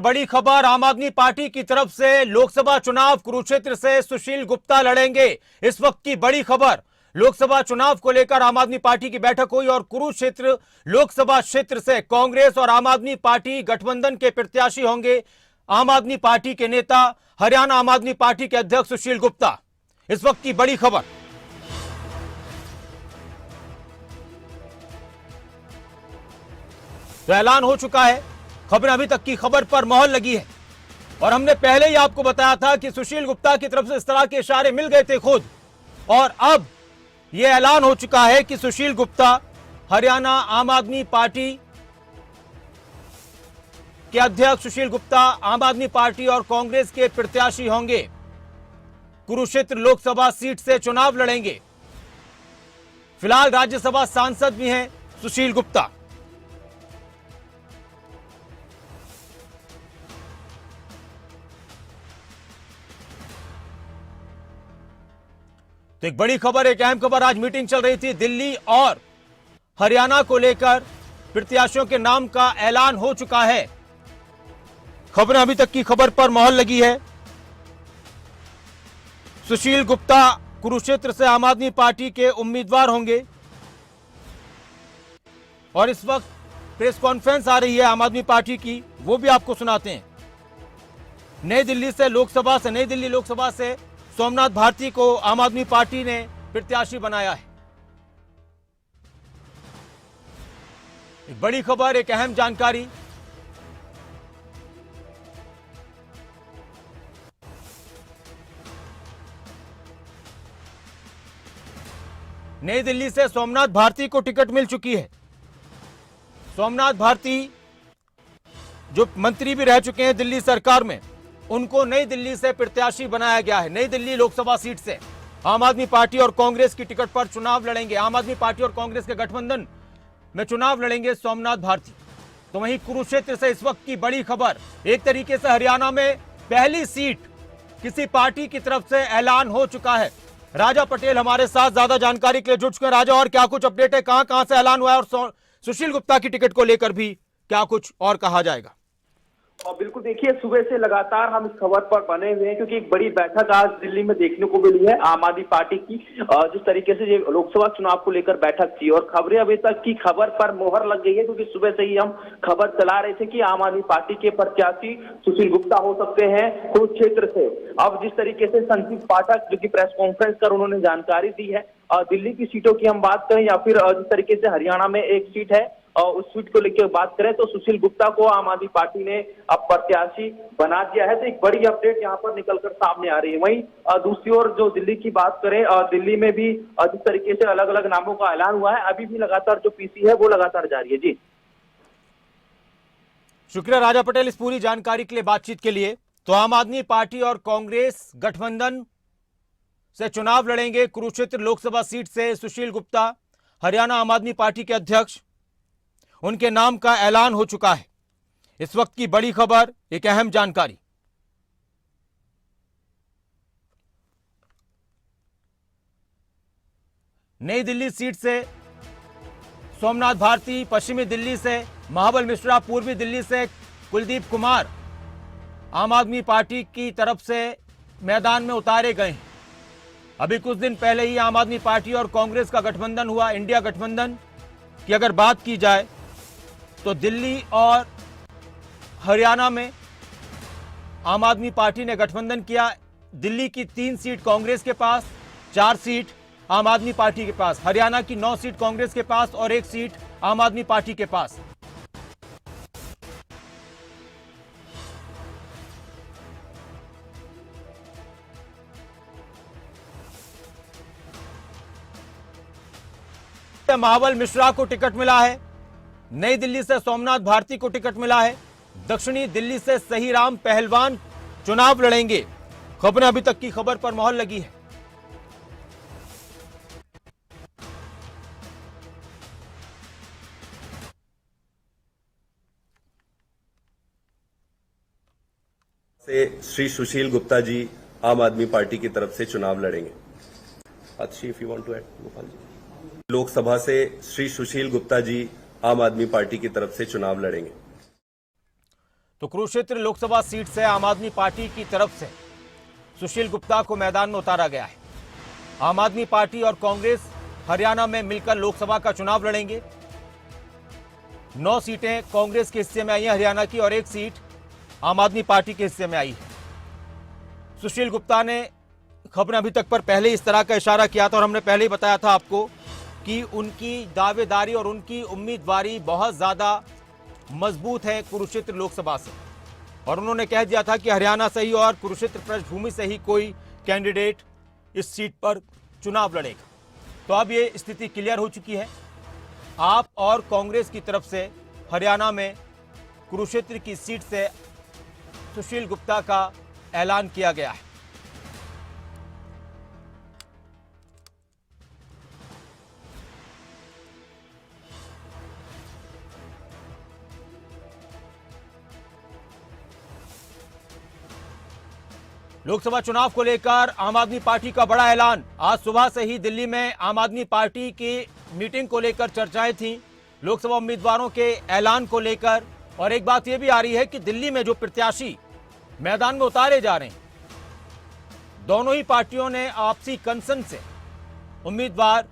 बड़ी खबर आम आदमी पार्टी की तरफ से लोकसभा चुनाव कुरुक्षेत्र से सुशील गुप्ता लड़ेंगे। इस वक्त की बड़ी खबर, लोकसभा चुनाव को लेकर आम आदमी पार्टी की बैठक हुई और कुरुक्षेत्र लोकसभा क्षेत्र से कांग्रेस और आम आदमी पार्टी गठबंधन के प्रत्याशी होंगे। आम आदमी पार्टी के नेता, हरियाणा आम आदमी पार्टी के अध्यक्ष सुशील गुप्ता। इस वक्त की बड़ी खबर। तो ऐलान हो चुका है। खबर अभी तक की खबर पर मोहर लगी है और हमने पहले ही आपको बताया था कि सुशील गुप्ता की तरफ से इस तरह के इशारे मिल गए थे खुद, और अब यह ऐलान हो चुका है कि सुशील गुप्ता हरियाणा आम आदमी पार्टी के अध्यक्ष सुशील गुप्ता आम आदमी पार्टी और कांग्रेस के प्रत्याशी होंगे। कुरुक्षेत्र लोकसभा सीट से चुनाव लड़ेंगे। फिलहाल राज्यसभा सांसद भी हैं सुशील गुप्ता। तो एक बड़ी खबर, एक अहम खबर, आज मीटिंग चल रही थी दिल्ली और हरियाणा को लेकर प्रत्याशियों के नाम का ऐलान हो चुका है। खबरें अभी तक की खबर पर मोहर लगी है। सुशील गुप्ता कुरुक्षेत्र से आम आदमी पार्टी के उम्मीदवार होंगे और इस वक्त प्रेस कॉन्फ्रेंस आ रही है आम आदमी पार्टी की, वो भी आपको सुनाते हैं। नई दिल्ली लोकसभा से सोमनाथ भारती को आम आदमी पार्टी ने प्रत्याशी बनाया है। एक बड़ी खबर, एक अहम जानकारी। नई दिल्ली से सोमनाथ भारती को टिकट मिल चुकी है। सोमनाथ भारती जो मंत्री भी रह चुके हैं दिल्ली सरकार में, उनको नई दिल्ली से प्रत्याशी बनाया गया है। नई दिल्ली लोकसभा सीट से आम आदमी पार्टी और कांग्रेस की टिकट पर चुनाव लड़ेंगे। आम आदमी पार्टी और कांग्रेस के गठबंधन में चुनाव लड़ेंगे सोमनाथ भारती। तो वहीं कुरुक्षेत्र से इस वक्त की बड़ी खबर, एक तरीके से हरियाणा में पहली सीट किसी पार्टी की तरफ से ऐलान हो चुका है। राजा पटेल हमारे साथ ज्यादा जानकारी के लिए जुड़ चुके हैं। राजा, और क्या कुछ अपडेट है, कहां से ऐलान हुआ है और सुशील गुप्ता की टिकट को लेकर भी क्या कुछ और कहा जाएगा? और बिल्कुल देखिए, सुबह से लगातार हम इस खबर पर बने हुए हैं क्योंकि एक बड़ी बैठक आज दिल्ली में देखने को मिली है आम आदमी पार्टी की। जिस तरीके से ये लोकसभा चुनाव को लेकर बैठक थी और खबरें अभी तक की खबर पर मोहर लग गई है क्योंकि सुबह से ही हम खबर चला रहे थे कि आम आदमी पार्टी के प्रत्याशी सुशील गुप्ता हो सकते हैं कुरुक्षेत्र से। अब जिस तरीके से संजीव पाठक जो कि प्रेस कॉन्फ्रेंस कर उन्होंने जानकारी दी है, दिल्ली की सीटों की हम बात करें या फिर जिस तरीके से हरियाणा में एक सीट है और उस सीट को लेकर बात करें तो सुशील गुप्ता को आम आदमी पार्टी ने अब प्रत्याशी बना दिया है। तो एक बड़ी अपडेट यहाँ पर निकलकर सामने आ रही है। वहीं दूसरी ओर जो दिल्ली की बात करें, दिल्ली में भी जिस तरीके से अलग अलग नामों का ऐलान हुआ है, अभी भी लगातार जो पीसी है वो लगातार जारी है। जी शुक्रिया राजा पटेल इस पूरी जानकारी के लिए, बातचीत के लिए। तो आम आदमी पार्टी और कांग्रेस गठबंधन से चुनाव लड़ेंगे। कुरुक्षेत्र लोकसभा सीट से सुशील गुप्ता, हरियाणा आम आदमी पार्टी के अध्यक्ष, उनके नाम का ऐलान हो चुका है। इस वक्त की बड़ी खबर, एक अहम जानकारी। नई दिल्ली सीट से सोमनाथ भारती, पश्चिमी दिल्ली से महाबल मिश्रा, पूर्वी दिल्ली से कुलदीप कुमार आम आदमी पार्टी की तरफ से मैदान में उतारे गए हैं। अभी कुछ दिन पहले ही आम आदमी पार्टी और कांग्रेस का गठबंधन हुआ। इंडिया गठबंधन की अगर बात की जाए तो दिल्ली और हरियाणा में आम आदमी पार्टी ने गठबंधन किया। दिल्ली की 3 सीट कांग्रेस के पास, 4 सीट आम आदमी पार्टी के पास। हरियाणा की 9 सीट कांग्रेस के पास और 1 सीट आम आदमी पार्टी के पास। महाबल मिश्रा को टिकट मिला है। नई दिल्ली से सोमनाथ भारती को टिकट मिला है। दक्षिणी दिल्ली से सहीराम पहलवान चुनाव लड़ेंगे। खबरें अभी तक की खबर पर मोहर लगी है। से श्री सुशील गुप्ता जी आम आदमी पार्टी की तरफ से चुनाव लड़ेंगे। अच्छी if you want to add Gopal ji. Lok Sabha से श्री सुशील गुप्ता जी आम आदमी पार्टी की तरफ से चुनाव लड़ेंगे। तो कुरुक्षेत्र लोकसभा सीट से आम आदमी पार्टी की तरफ से सुशील गुप्ता को मैदान में उतारा गया है। आम आदमी पार्टी और कांग्रेस हरियाणा में मिलकर लोकसभा का चुनाव लड़ेंगे। 9 सीटें कांग्रेस के हिस्से में आई हैं हरियाणा की और 1 सीट आम आदमी पार्टी के हिस्से में आई है। सुशील गुप्ता ने खबरें अभी तक पर पहले इस तरह का इशारा किया था और हमने पहले ही बताया था आपको कि उनकी दावेदारी और उनकी उम्मीदवारी बहुत ज्यादा मजबूत है कुरुक्षेत्र लोकसभा से, और उन्होंने कह दिया था कि हरियाणा से ही और कुरुक्षेत्र पृष्ठभूमि से ही कोई कैंडिडेट इस सीट पर चुनाव लड़ेगा। तो अब ये स्थिति क्लियर हो चुकी है। आप और कांग्रेस की तरफ से हरियाणा में कुरुक्षेत्र की सीट से सुशील गुप्ता का ऐलान किया गया है। लोकसभा चुनाव को लेकर आम आदमी पार्टी का बड़ा ऐलान। आज सुबह से ही दिल्ली में आम आदमी पार्टी की मीटिंग को लेकर चर्चाएं थीं, लोकसभा उम्मीदवारों के ऐलान को लेकर। और एक बात यह भी आ रही है कि दिल्ली में जो प्रत्याशी मैदान में उतारे जा रहे हैं, दोनों ही पार्टियों ने आपसी कंसन से उम्मीदवार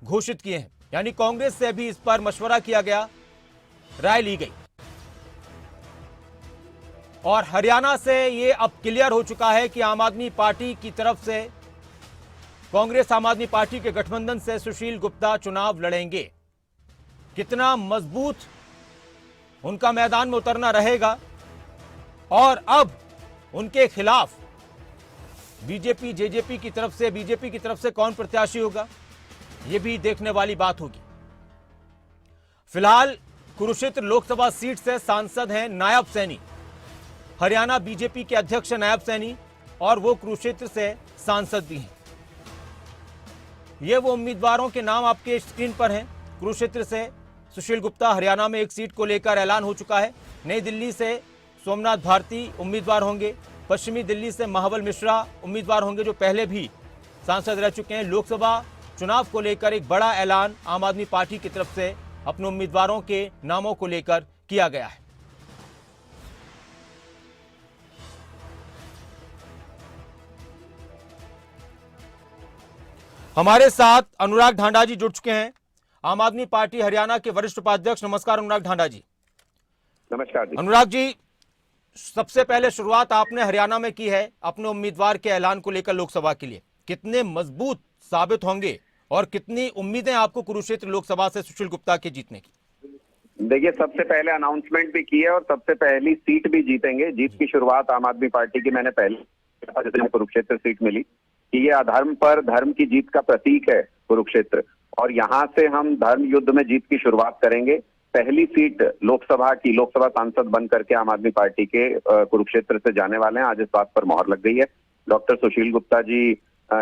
घोषित किए हैं। यानी कांग्रेस से भी इस पर मशवरा किया गया, राय ली गई। और हरियाणा से ये अब क्लियर हो चुका है कि आम आदमी पार्टी की तरफ से कांग्रेस आम आदमी पार्टी के गठबंधन से सुशील गुप्ता चुनाव लड़ेंगे। कितना मजबूत उनका मैदान में उतरना रहेगा और अब उनके खिलाफ बीजेपी जेजेपी की तरफ से, बीजेपी की तरफ से कौन प्रत्याशी होगा, यह भी देखने वाली बात होगी। फिलहाल कुरुक्षेत्र लोकसभा सीट से सांसद हैं नायब सैनी, हरियाणा बीजेपी के अध्यक्ष नायब सैनी, और वो कुरुक्षेत्र से सांसद भी हैं। ये वो उम्मीदवारों के नाम आपके स्क्रीन पर हैं। कुरुक्षेत्र से सुशील गुप्ता, हरियाणा में 1 सीट को लेकर ऐलान हो चुका है। नई दिल्ली से सोमनाथ भारती उम्मीदवार होंगे, पश्चिमी दिल्ली से महाबल मिश्रा उम्मीदवार होंगे जो पहले भी सांसद रह चुके हैं। लोकसभा चुनाव को लेकर एक बड़ा ऐलान आम आदमी पार्टी की तरफ से अपने उम्मीदवारों के नामों को लेकर किया गया है। हमारे साथ अनुराग ढांडा जी जुड़ चुके हैं, आम आदमी पार्टी हरियाणा के वरिष्ठ उपाध्यक्ष। नमस्कार अनुराग ढांडा जी। नमस्कार जी। अनुराग जी, सबसे पहले शुरुआत आपने हरियाणा में की है अपने उम्मीदवार के ऐलान को लेकर लोकसभा के लिए। कितने मजबूत साबित होंगे और कितनी उम्मीदें आपको कुरुक्षेत्र लोकसभा से सुशील गुप्ता के जीतने की? देखिए, सबसे पहले अनाउंसमेंट भी की है और सबसे पहली सीट भी जीतेंगे। जीत की शुरुआत आम आदमी पार्टी की मैंने पहले कुरुक्षेत्र सीट मिली कि ये अधर्म पर धर्म की जीत का प्रतीक है कुरुक्षेत्र, और यहाँ से हम धर्म युद्ध में जीत की शुरुआत करेंगे। पहली सीट लोकसभा सांसद बन करके आम आदमी पार्टी के कुरुक्षेत्र से जाने वाले हैं। आज इस बात पर मोहर लग गई है। डॉक्टर सुशील गुप्ता जी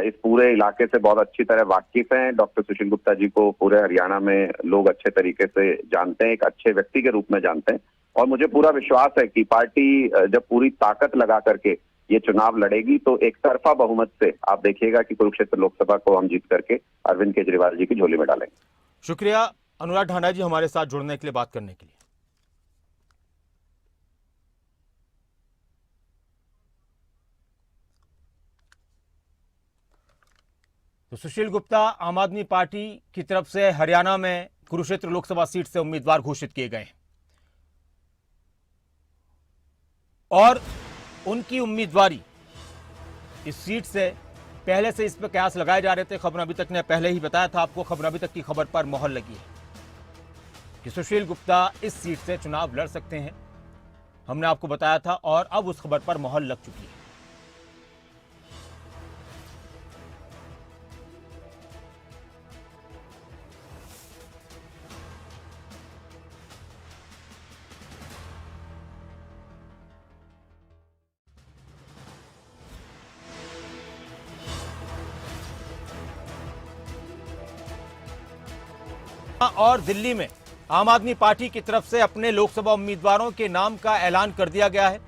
इस पूरे इलाके से बहुत अच्छी तरह वाकिफ हैं। डॉक्टर सुशील गुप्ता जी को पूरे हरियाणा में लोग अच्छे तरीके से जानते हैं, एक अच्छे व्यक्ति के रूप में जानते हैं, और मुझे पूरा विश्वास है कि पार्टी जब पूरी ताकत लगा करके ये चुनाव लड़ेगी तो एक तरफा बहुमत से आप देखिएगा कि कुरुक्षेत्र लोकसभा को हम जीत करके अरविंद केजरीवाल जी की झोली में डालेंगे। शुक्रिया अनुराग ढांडा जी हमारे साथ जुड़ने के लिए, बात करने के लिए। तो सुशील गुप्ता आम आदमी पार्टी की तरफ से हरियाणा में कुरुक्षेत्र लोकसभा सीट से उम्मीदवार घोषित किए गए हैं और उनकी उम्मीदवारी इस सीट से पहले से इस पर कयास लगाए जा रहे थे। खबर अभी तक ने पहले ही बताया था आपको, खबर अभी तक की खबर पर मोहर लगी है कि सुशील गुप्ता इस सीट से चुनाव लड़ सकते हैं। हमने आपको बताया था और अब उस खबर पर मोहर लग चुकी है। और दिल्ली में आम आदमी पार्टी की तरफ से अपने लोकसभा उम्मीदवारों के नाम का ऐलान कर दिया गया है।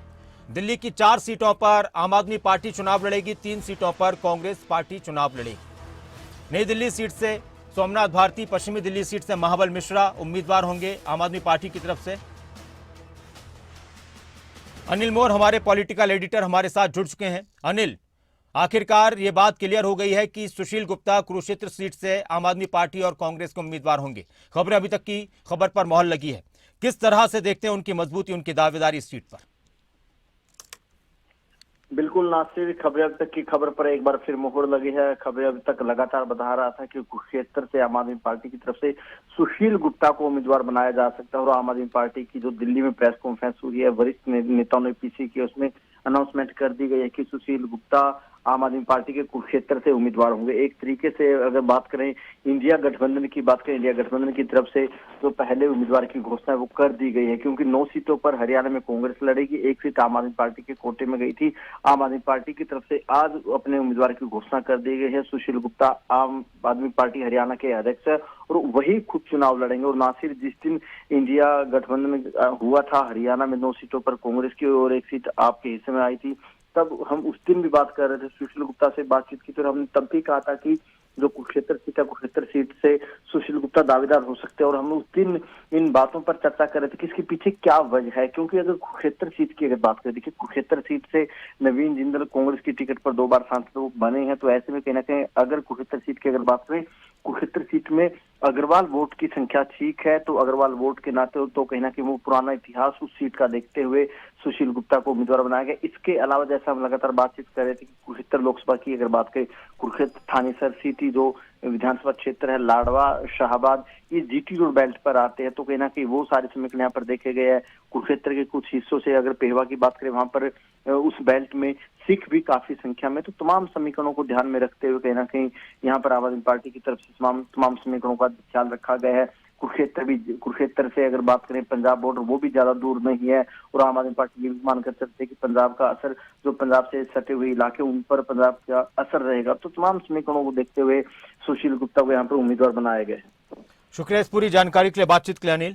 दिल्ली की 4 सीटों पर आम आदमी पार्टी चुनाव लड़ेगी, 3 सीटों पर कांग्रेस पार्टी चुनाव लड़ेगी। नई दिल्ली सीट से सोमनाथ भारती, पश्चिमी दिल्ली सीट से महाबल मिश्रा उम्मीदवार होंगे आम आदमी पार्टी की तरफ से। अनिल मोर हमारे पॉलिटिकल एडिटर हमारे साथ जुड़ चुके हैं। अनिल, आखिरकार ये बात क्लियर हो गई है कि सुशील गुप्ता कुरुक्षेत्र सीट से आम आदमी पार्टी और कांग्रेस के उम्मीदवार होंगे। खबरें अभी तक की खबर पर मोहर लगी है। किस तरह से देखते हैं उनकी मजबूती, उनकी दावेदारी इस सीट पर? बिल्कुल नासिर, खबरें अब तक की खबर पर एक बार फिर मोहर लगी है। खबरें अभी तक लगातार बता रहा था कि कुरुक्षेत्र से आम आदमी पार्टी की तरफ से सुशील गुप्ता को उम्मीदवार बनाया जा सकता है और आम आदमी पार्टी की जो दिल्ली में प्रेस कॉन्फ्रेंस हुई है, वरिष्ठ नेताओं ने पीसी की, उसमें अनाउंसमेंट कर दी गई है कि सुशील गुप्ता आम आदमी पार्टी के कुरुक्षेत्र से उम्मीदवार होंगे। एक तरीके से अगर बात करें इंडिया गठबंधन की, बात करें इंडिया गठबंधन की तरफ से जो पहले उम्मीदवार की घोषणा है वो कर दी गई है, क्योंकि 9 सीटों पर हरियाणा में कांग्रेस लड़ेगी, 1 सीट आम आदमी पार्टी के कोटे में गई थी। आम आदमी पार्टी की तरफ से आज अपने उम्मीदवार की घोषणा कर दी गई है। सुशील गुप्ता आम आदमी पार्टी हरियाणा के अध्यक्ष है और वही खुद चुनाव लड़ेंगे। और नासिर, जिस दिन इंडिया गठबंधन हुआ था हरियाणा में 9 सीटों पर कांग्रेस की और 1 सीट आपके हिस्से में आई थी, तब हम उस दिन भी बात कर रहे थे, सुशील गुप्ता से बातचीत की तो हमने तब भी कहा था कि जो कुरुक्षेत्र सीट है, कुरुक्षेत्र सीट से सुशील गुप्ता दावेदार हो सकते हैं। और हम उस दिन इन बातों पर चर्चा कर रहे थे कि इसके पीछे क्या वजह है, क्योंकि अगर कुरुक्षेत्र सीट की अगर बात करें, देखिए कुरुक्षेत्र सीट से नवीन जिंदल कांग्रेस की टिकट पर 2 बार सांसद बने हैं, तो ऐसे में कहीं ना कहीं अगर कुरुक्षेत्र सीट की अगर बात करें, कुरुक्षेत्र सीट में अग्रवाल वोट की संख्या ठीक है, तो अग्रवाल वोट के नाते तो कहीं ना कहीं वो पुराना इतिहास उस सीट का देखते हुए सुशील गुप्ता को उम्मीदवार बनाया गया। इसके अलावा जैसा हम लगातार बातचीत कर रहे थे कि कुरुक्षेत्र लोकसभा की अगर बात करें, कुरुक्षेत्र थानेसर सिटी जो विधानसभा क्षेत्र है, लाडवा शाहबाद, ये जीटी रोड बेल्ट पर आते हैं, तो कहीं ना कहीं वो सारे समीकरण यहाँ पर देखे गए हैं। कुरुक्षेत्र के कुछ हिस्सों से अगर पेहवा की बात करें, वहां पर उस बेल्ट में सिख भी काफी संख्या में, तो तमाम समीकरणों को ध्यान में रखते हुए कहीं ना कहीं यहाँ पर आम आदमी पार्टी की तरफ से तमाम समीकरणों का ख्याल रखा गया है। कुरुक्षेत्र से अगर बात करें, पंजाब बॉर्डर वो भी ज्यादा दूर नहीं है और आम आदमी पार्टी ये भी मानकर चलते कि पंजाब का असर, जो पंजाब से सटे हुए इलाके उन पर पंजाब का असर रहेगा। तो तमाम समीकरणों को देखते हुए सुशील गुप्ता को यहाँ पर उम्मीदवार बनाया गया है। शुक्रिया इस पूरी जानकारी के लिए, बातचीत के लिए अनिल।